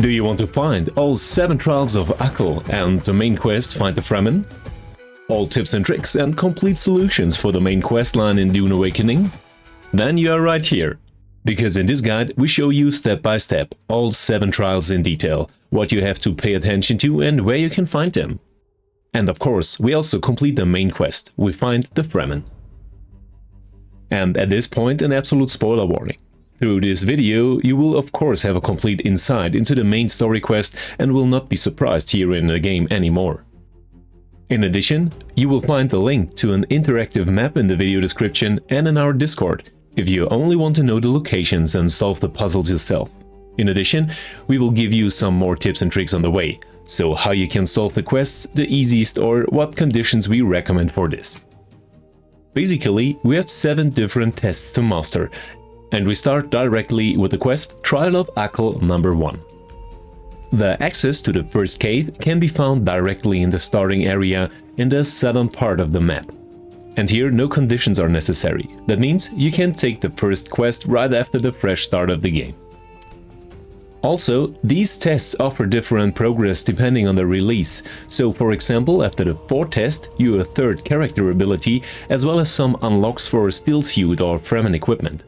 Do you want to find all 7 trials of Akal and the main quest Find the Fremen? All tips and tricks and complete solutions for the main quest line in Dune Awakening? Then you are right here. Because in this guide we show you step by step all 7 trials in detail, what you have to pay attention to and where you can find them. And of course, we also complete the main quest, we find the Fremen. And at this point, an absolute spoiler warning. Through this video, you will of course have a complete insight into the main story quest and will not be surprised here in the game anymore. In addition, you will find the link to an interactive map in the video description and in our Discord, if you only want to know the locations and solve the puzzles yourself. In addition, we will give you some more tips and tricks on the way, so how you can solve the quests the easiest or what conditions we recommend for this. Basically, we have 7 different tests to master, and we start directly with the quest Trial of Akal number 1. The access to the first cave can be found directly in the starting area in the southern part of the map. And here no conditions are necessary, that means you can take the first quest right after the fresh start of the game. Also, these tests offer different progress depending on the release, so for example after the 4th test you have a 3rd character ability as well as some unlocks for steel suit or Fremen equipment.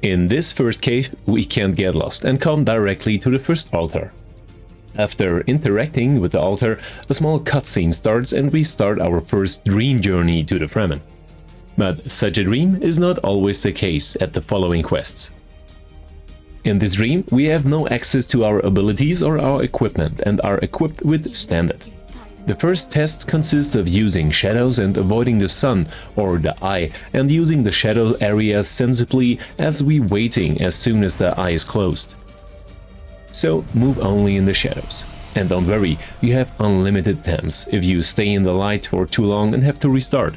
In this first cave we can't get lost and come directly to the first altar. After interacting with the altar, a small cutscene starts and we start our first dream journey to the Fremen. But such a dream is not always the case at the following quests. In this dream we have no access to our abilities or our equipment and are equipped with standard. The first test consists of using shadows and avoiding the sun or the eye and using the shadow areas sensibly as we waiting as soon as the eye is closed. So move only in the shadows. And don't worry, you have unlimited temps if you stay in the light for too long and have to restart.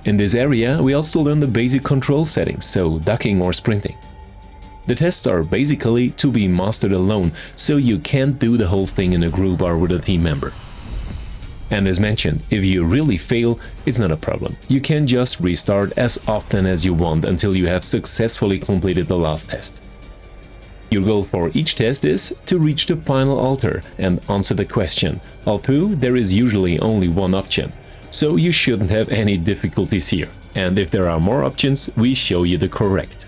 In this area we also learn the basic control settings, so ducking or sprinting. The tests are basically to be mastered alone, so you can't do the whole thing in a group or with a team member. And as mentioned, if you really fail, it's not a problem. You can just restart as often as you want until you have successfully completed the last test. Your goal for each test is to reach the final altar and answer the question, although there is usually only one option, so you shouldn't have any difficulties here. And if there are more options, we show you the correct.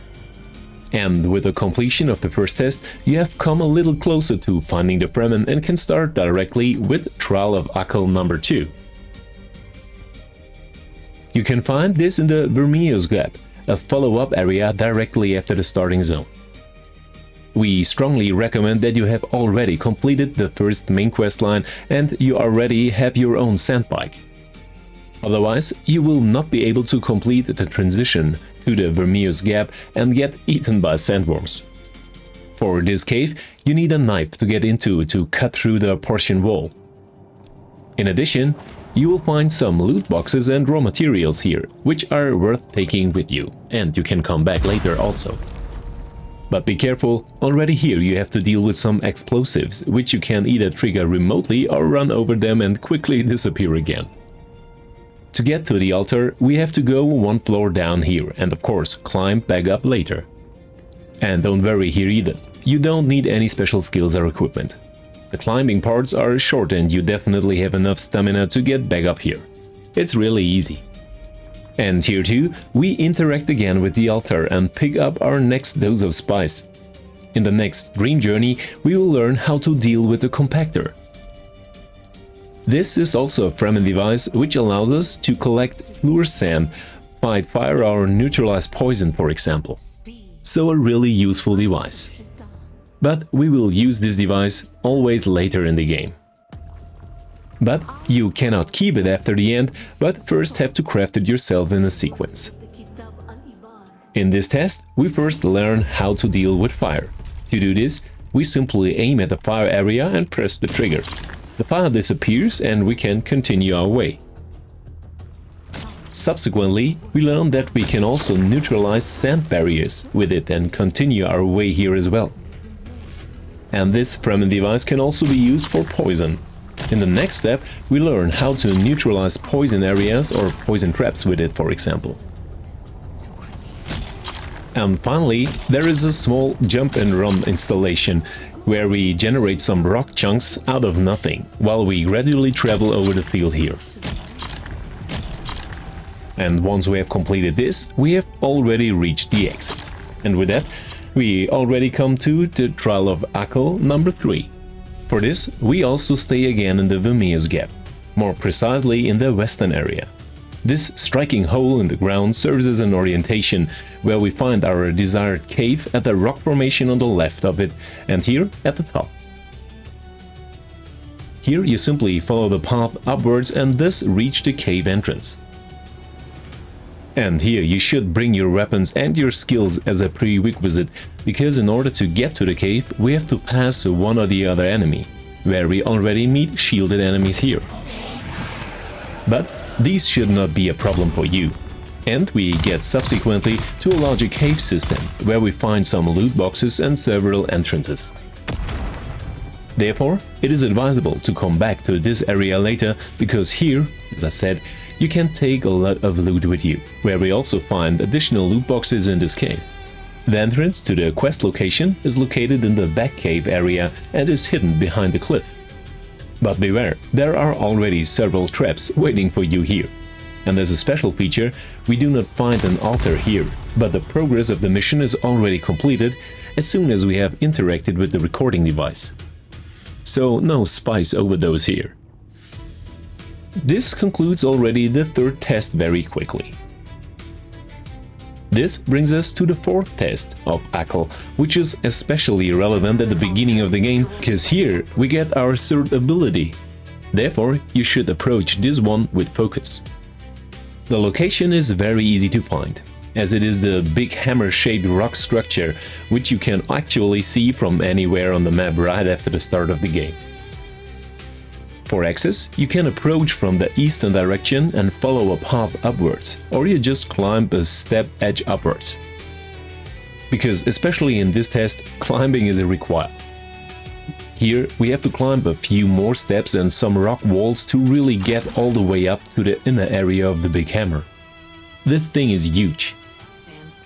And with the completion of the first test, you have come a little closer to finding the Fremen and can start directly with Trial of Akal number 2. You can find this in the Vermeer's Gap, a follow-up area directly after the starting zone. We strongly recommend that you have already completed the first main quest line and you already have your own sandbike. Otherwise, you will not be able to complete the transition to the Vermeer's Gap and get eaten by sandworms. For this cave, you need a knife to get into to cut through the portion wall. In addition, you will find some loot boxes and raw materials here, which are worth taking with you, and you can come back later also. But be careful, already here you have to deal with some explosives, which you can either trigger remotely or run over them and quickly disappear again. To get to the altar, we have to go 1 floor down here and of course climb back up later. And don't worry here either, you don't need any special skills or equipment. The climbing parts are short and you definitely have enough stamina to get back up here. It's really easy. And here too, we interact again with the altar and pick up our next dose of spice. In the next dream journey, we will learn how to deal with the compactor. This is also a Fremen device which allows us to collect fluor sand, fight fire or neutralize poison for example. So a really useful device. But we will use this device always later in the game. But you cannot keep it after the end, but first have to craft it yourself in a sequence. In this test, we first learn how to deal with fire. To do this, we simply aim at the fire area and press the trigger. The fire disappears and we can continue our way. Subsequently, we learn that we can also neutralize sand barriers with it and continue our way here as well. And this Fremen device can also be used for poison. In the next step, we learn how to neutralize poison areas or poison traps with it, for example. And finally, there is a small jump and run installation, where we generate some rock chunks out of nothing, while we gradually travel over the field here. And once we have completed this, we have already reached the exit. And with that, we already come to the Trial of Akal number 3. For this, we also stay again in the Vermeer's Gap, more precisely in the western area. This striking hole in the ground serves as an orientation, where we find our desired cave at the rock formation on the left of it, and here at the top. Here you simply follow the path upwards and thus reach the cave entrance. And here you should bring your weapons and your skills as a prerequisite, because in order to get to the cave we have to pass one or the other enemy, where we already meet shielded enemies here. But these should not be a problem for you. And we get subsequently to a larger cave system, where we find some loot boxes and several entrances. Therefore, it is advisable to come back to this area later, because here, as I said, you can take a lot of loot with you, where we also find additional loot boxes in this cave. The entrance to the quest location is located in the back cave area and is hidden behind the cliff. But beware, there are already several traps waiting for you here. And as a special feature, we do not find an altar here, but the progress of the mission is already completed as soon as we have interacted with the recording device. So no spice overdose here. This concludes already the third test very quickly. This brings us to the fourth test of Akal, which is especially relevant at the beginning of the game, because here we get our third ability. Therefore, you should approach this one with focus. The location is very easy to find, as it is the big hammer-shaped rock structure, which you can actually see from anywhere on the map right after the start of the game. For access, you can approach from the eastern direction and follow a path upwards, or you just climb a step edge upwards. Because especially in this test, climbing is required. Here we have to climb a few more steps and some rock walls to really get all the way up to the inner area of the big hammer. This thing is huge.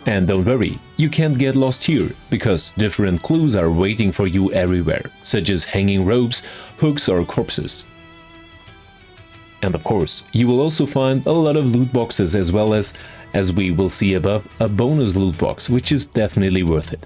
And don't worry, you can't get lost here, because different clues are waiting for you everywhere, such as hanging ropes, hooks or corpses. And of course, you will also find a lot of loot boxes, as well as we will see above, a bonus loot box, which is definitely worth it.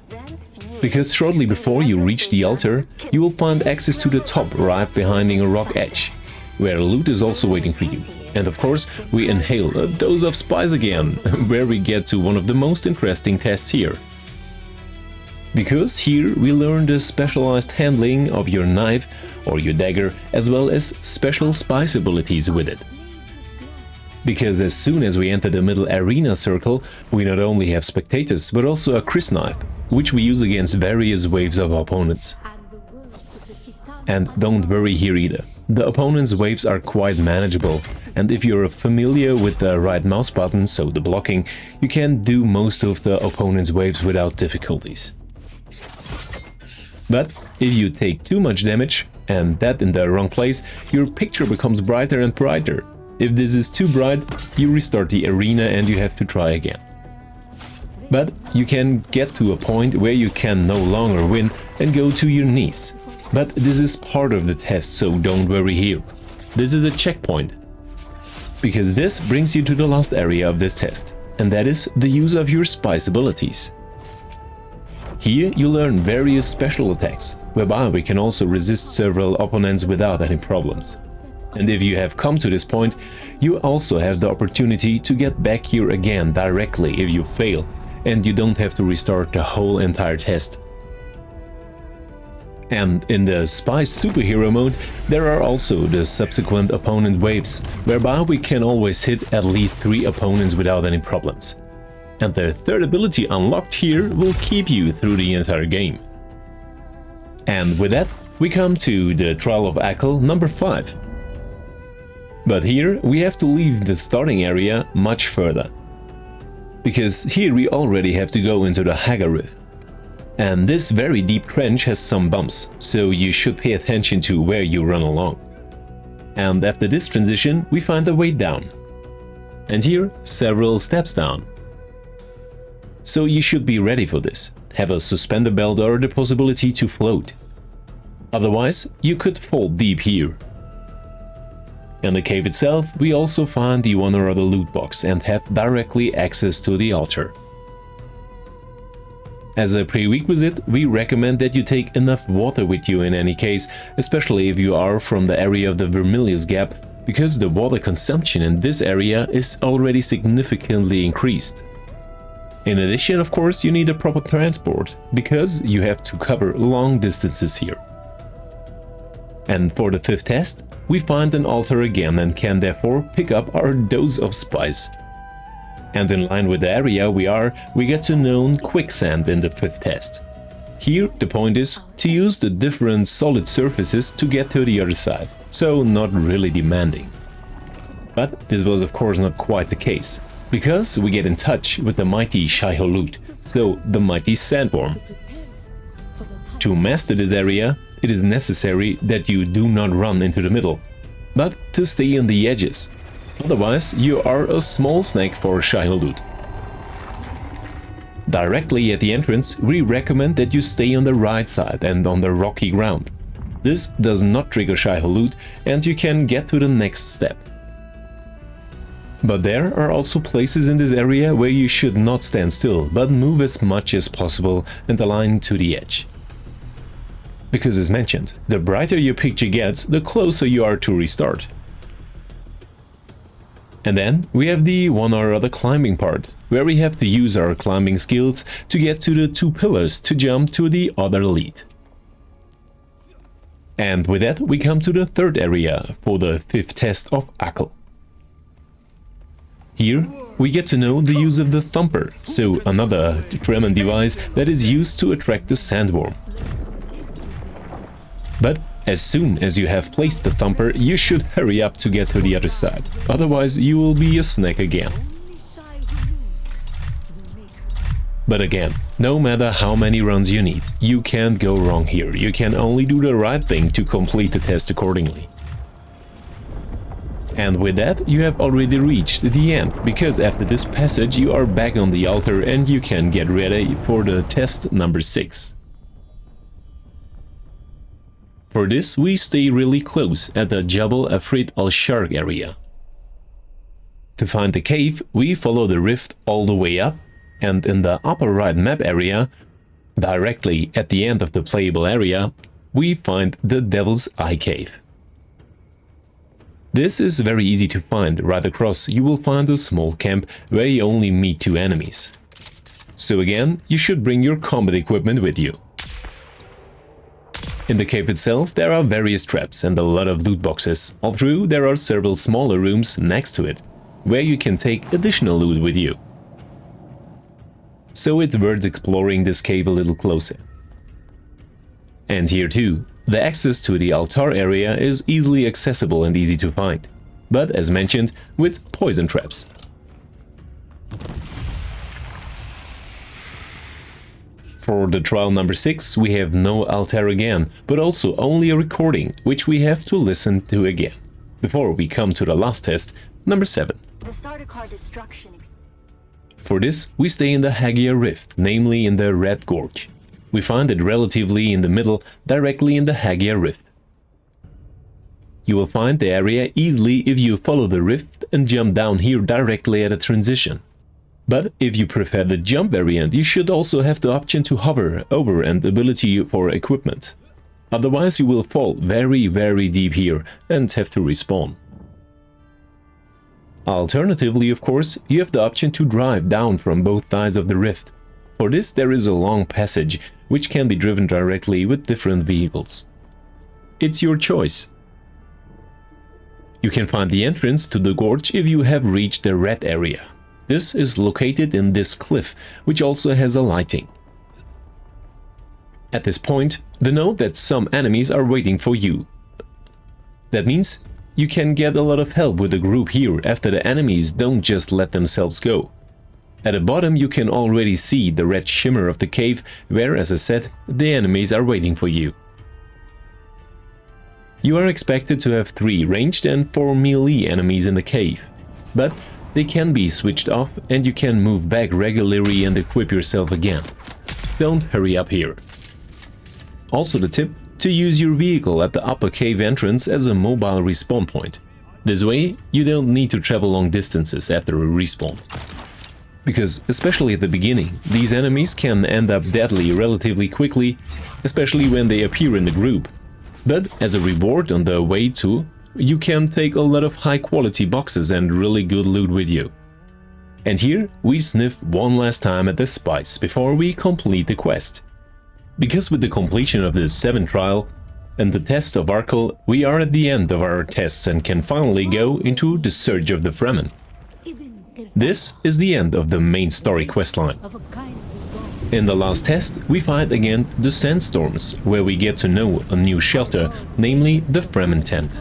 Because shortly before you reach the altar, you will find access to the top right behind a rock edge, where loot is also waiting for you. And of course, we inhale a dose of spice again, where we get to one of the most interesting tests here. Because here we learn the specialized handling of your knife or your dagger, as well as special spice abilities with it. Because as soon as we enter the middle arena circle, we not only have spectators, but also a crysknife, which we use against various waves of opponents. And don't worry here either. The opponent's waves are quite manageable, and if you're familiar with the right mouse button, so the blocking, you can do most of the opponent's waves without difficulties. But if you take too much damage, and that in the wrong place, your picture becomes brighter and brighter. If this is too bright, you restart the arena and you have to try again. But you can get to a point where you can no longer win and go to your knees. But this is part of the test, so don't worry here. This is a checkpoint. Because this brings you to the last area of this test, and that is the use of your spice abilities. Here you learn various special attacks, whereby we can also resist several opponents without any problems. And if you have come to this point, you also have the opportunity to get back here again directly if you fail, and you don't have to restart the whole entire test. And in the Spice Superhero mode, there are also the subsequent opponent waves, whereby we can always hit at least 3 opponents without any problems. And the third ability unlocked here will keep you through the entire game. And with that, we come to the Trial of Akal number 5. But here we have to leave the starting area much further. Because here we already have to go into the Haga Rift. And this very deep trench has some bumps, so you should pay attention to where you run along. And after this transition, we find a way down. And here, several steps down. So you should be ready for this. Have a suspender belt or the possibility to float. Otherwise, you could fall deep here. In the cave itself, we also find the one or other loot box and have directly access to the altar. As a prerequisite, we recommend that you take enough water with you in any case, especially if you are from the area of the Vermilius Gap, because the water consumption in this area is already significantly increased. In addition, of course, you need a proper transport, because you have to cover long distances here. And for the fifth test, we find an altar again and can therefore pick up our dose of spice. And in line with the area we get to known quicksand in the fifth test. Here the point is to use the different solid surfaces to get to the other side, so not really demanding. But this was of course not quite the case, because we get in touch with the mighty Shaiholut, so the mighty sandworm. To master this area, it is necessary that you do not run into the middle, but to stay on the edges. Otherwise, you are a small snack for Shaiholut. Directly at the entrance, we recommend that you stay on the right side and on the rocky ground. This does not trigger Shaiholut and you can get to the next step. But there are also places in this area where you should not stand still, but move as much as possible and align to the edge. Because as mentioned, the brighter your picture gets, the closer you are to restart. And then we have the one or other climbing part, where we have to use our climbing skills to get to the two pillars to jump to the other lead. And with that we come to the third area for the fifth test of Akal. Here we get to know the use of the thumper, so another Fremen device that is used to attract the sandworm. But as soon as you have placed the thumper, you should hurry up to get to the other side, otherwise you will be a snack again. But again, no matter how many runs you need, you can't go wrong here, you can only do the right thing to complete the test accordingly. And with that, you have already reached the end, because after this passage you are back on the altar and you can get ready for the test number 6. For this, we stay really close at the Jabal Afrit al-Sharq area. To find the cave, we follow the rift all the way up, and in the upper right map area, directly at the end of the playable area, we find the Devil's Eye Cave. This is very easy to find. Right across you will find a small camp where you only meet 2 enemies. So again, you should bring your combat equipment with you. In the cave itself there are various traps and a lot of loot boxes, although there are several smaller rooms next to it, where you can take additional loot with you. So it's worth exploring this cave a little closer. And here too, the access to the altar area is easily accessible and easy to find, but as mentioned, with poison traps. For the trial number 6 we have no altar again, but also only a recording, which we have to listen to again, before we come to the last test, number 7. The Sardaukar destruction. For this we stay in the Hagia Rift, namely in the Red Gorge. We find it relatively in the middle, directly in the Hagia Rift. You will find the area easily if you follow the rift and jump down here directly at a transition. But if you prefer the jump variant, you should also have the option to hover over and ability for equipment. Otherwise you will fall very deep here and have to respawn. Alternatively, of course, you have the option to drive down from both sides of the rift. For this there is a long passage, which can be driven directly with different vehicles. It's your choice. You can find the entrance to the gorge if you have reached the red area. This is located in this cliff, which also has a lighting. At this point, denote that some enemies are waiting for you. That means you can get a lot of help with the group here after the enemies don't just let themselves go. At the bottom you can already see the red shimmer of the cave, where, as I said, the enemies are waiting for you. You are expected to have 3 ranged and 4 melee enemies in the cave, but they can be switched off and you can move back regularly and equip yourself again. Don't hurry up here. Also the tip, to use your vehicle at the upper cave entrance as a mobile respawn point. This way, you don't need to travel long distances after a respawn. Because, especially at the beginning, these enemies can end up deadly relatively quickly, especially when they appear in the group. But as a reward on the way to, you can take a lot of high quality boxes and really good loot with you. And here we sniff one last time at the spice before we complete the quest. Because with the completion of the 7th trial and the test of Akal, we are at the end of our tests and can finally go into the search of the Fremen. This is the end of the main story questline. In the last test, we fight again the sandstorms, where we get to know a new shelter, namely the Fremen tent.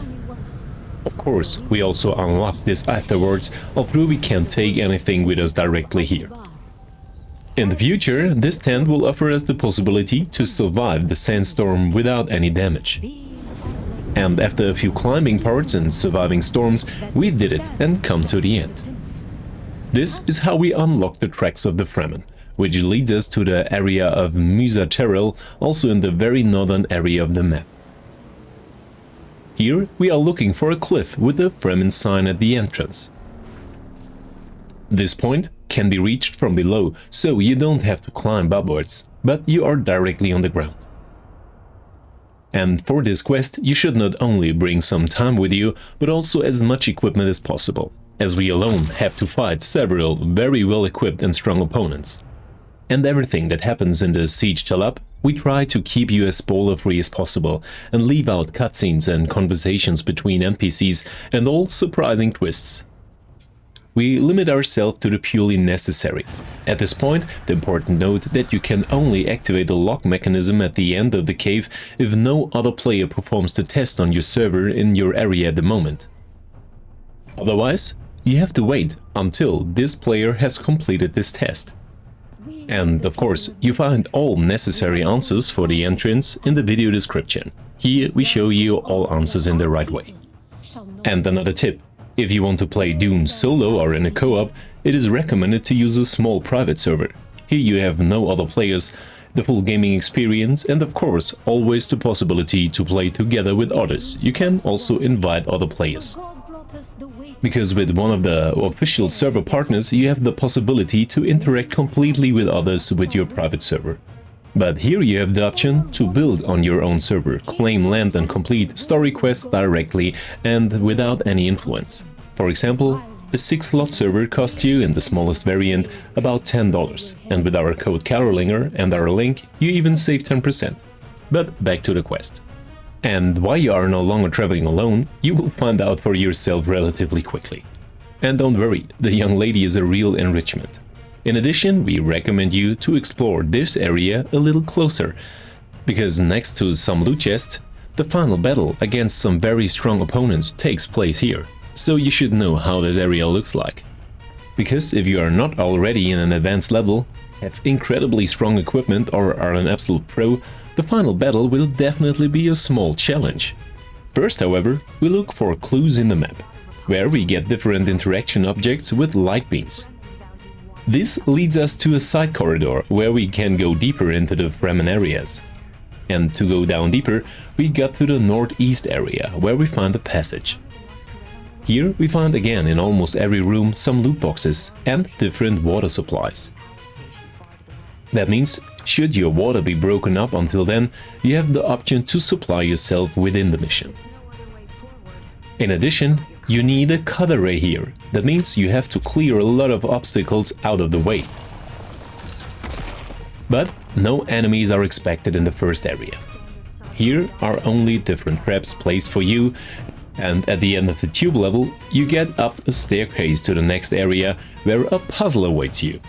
Of course, we also unlock this afterwards, although we can't take anything with us directly here. In the future, this tent will offer us the possibility to survive the sandstorm without any damage. And after a few climbing parts and surviving storms, we did it and come to the end. This is how we unlock the tracks of the Fremen, which leads us to the area of Musa Terrell, also in the very northern area of the map. Here we are looking for a cliff with the Fremen sign at the entrance. This point can be reached from below, so you don't have to climb upwards, but you are directly on the ground. And for this quest you should not only bring some time with you, but also as much equipment as possible, as we alone have to fight several very well equipped and strong opponents. And everything that happens in the Siege Talab, we try to keep you as spoiler-free as possible and leave out cutscenes and conversations between NPCs and all surprising twists. We limit ourselves to the purely necessary. At this point, the important note that you can only activate the lock mechanism at the end of the cave if no other player performs the test on your server in your area at the moment. Otherwise, you have to wait until this player has completed this test. And of course, you find all necessary answers for the entrance in the video description. Here we show you all answers in the right way. And another tip, if you want to play Dune solo or in a co-op, it is recommended to use a small private server. Here you have no other players, the full gaming experience, and of course always the possibility to play together with others. You can also invite other players. Because with one of the official server partners you have the possibility to interact completely with others with your private server. But here you have the option to build on your own server, claim land and complete story quests directly and without any influence. For example, a 6-slot server costs you, in the smallest variant, about $10, and with our code Carolinger and our link you even save 10%. But back to the quest. And why you are no longer traveling alone, you will find out for yourself relatively quickly. And don't worry, the young lady is a real enrichment. In addition, we recommend you to explore this area a little closer, because next to some loot chests, the final battle against some very strong opponents takes place here, so you should know how this area looks like. Because if you are not already in an advanced level, have incredibly strong equipment or are an absolute pro, the final battle will definitely be a small challenge. First, however, we look for clues in the map, where we get different interaction objects with light beams. This leads us to a side corridor where we can go deeper into the Fremen areas. And to go down deeper, we got to the northeast area where we find a passage. Here we find again in almost every room some loot boxes and different water supplies. That means, should your water be broken up until then, you have the option to supply yourself within the mission. In addition, you need a cut array here. That means you have to clear a lot of obstacles out of the way. But no enemies are expected in the first area. Here are only different traps placed for you, and at the end of the tube level you get up a staircase to the next area where a puzzle awaits you.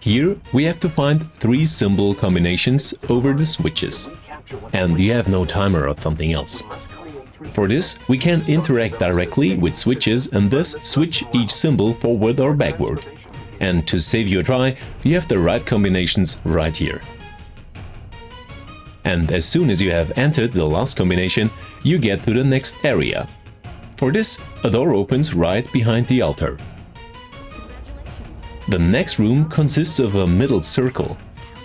Here we have to find 3 symbol combinations over the switches, and you have no timer or something else. For this, we can interact directly with switches and thus switch each symbol forward or backward. And to save your try, you have the right combinations right here. And as soon as you have entered the last combination, you get to the next area. For this, a door opens right behind the altar. The next room consists of a middle circle,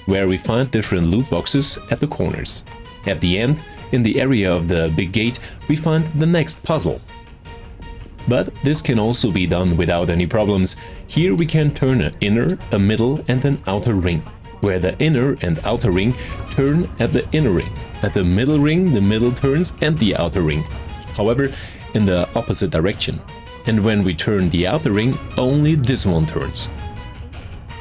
where we find different loot boxes at the corners. At the end, in the area of the big gate, we find the next puzzle. But this can also be done without any problems. Here we can turn an inner, a middle and an outer ring, where the inner and outer ring turn at the inner ring. At the middle ring, the middle turns and the outer ring. However, in the opposite direction. And when we turn the outer ring, only this one turns.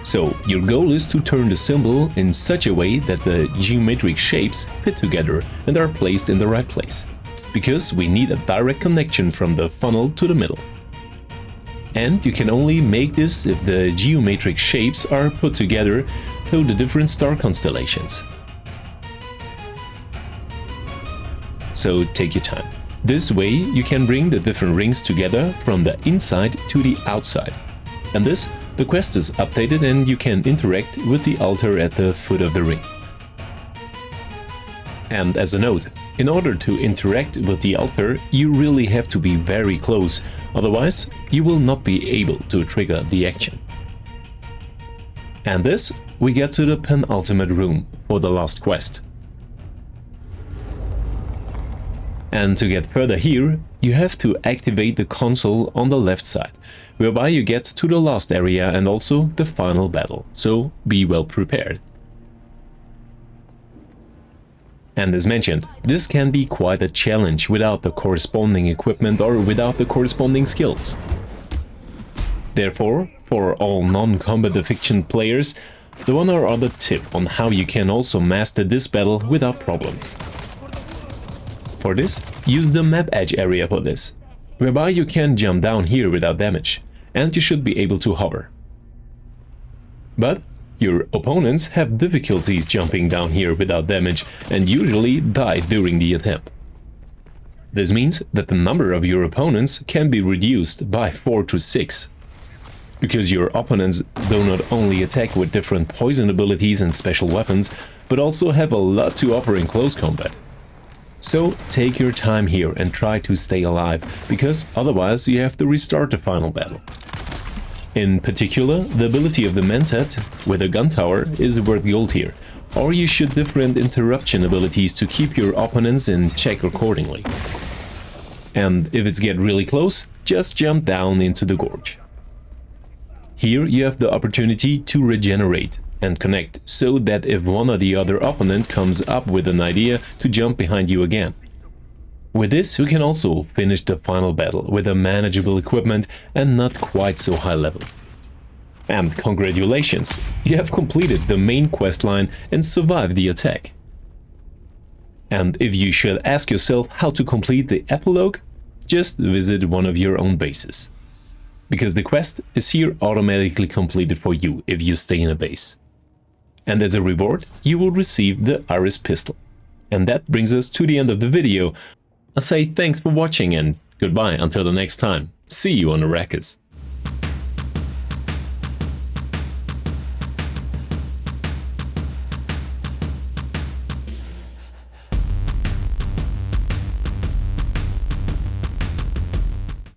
So, your goal is to turn the symbol in such a way that the geometric shapes fit together and are placed in the right place. Because we need a direct connection from the funnel to the middle. And you can only make this if the geometric shapes are put together through the different star constellations. So take your time. This way you can bring the different rings together from the inside to the outside. And this, the quest is updated and you can interact with the altar at the foot of the ring. And as a note, in order to interact with the altar, you really have to be very close, otherwise you will not be able to trigger the action. And this, we get to the penultimate room for the last quest. And to get further here, you have to activate the console on the left side, whereby you get to the last area and also the final battle, so be well prepared. And as mentioned, this can be quite a challenge without the corresponding equipment or without the corresponding skills. Therefore, for all non-combat fiction players, the one or other tip on how you can also master this battle without problems. For this, use the map edge area for this, whereby you can jump down here without damage, and you should be able to hover. But your opponents have difficulties jumping down here without damage and usually die during the attempt. This means that the number of your opponents can be reduced by 4 to 6. Because your opponents do not only attack with different poison abilities and special weapons, but also have a lot to offer in close combat. So take your time here and try to stay alive, because otherwise you have to restart the final battle. In particular, the ability of the Mentat with a gun tower is worth gold here, or you should different interruption abilities to keep your opponents in check accordingly. And if it's get really close, just jump down into the gorge. Here you have the opportunity to regenerate and connect, so that if one or the other opponent comes up with an idea to jump behind you again. With this, we can also finish the final battle with a manageable equipment and not quite so high level. And congratulations, you have completed the main quest line and survived the attack. And if you should ask yourself how to complete the epilogue, just visit one of your own bases. Because the quest is here automatically completed for you if you stay in a base. And as a reward, you will receive the Iris pistol. And that brings us to the end of the video. I say thanks for watching and goodbye until the next time. See you on Arrakis.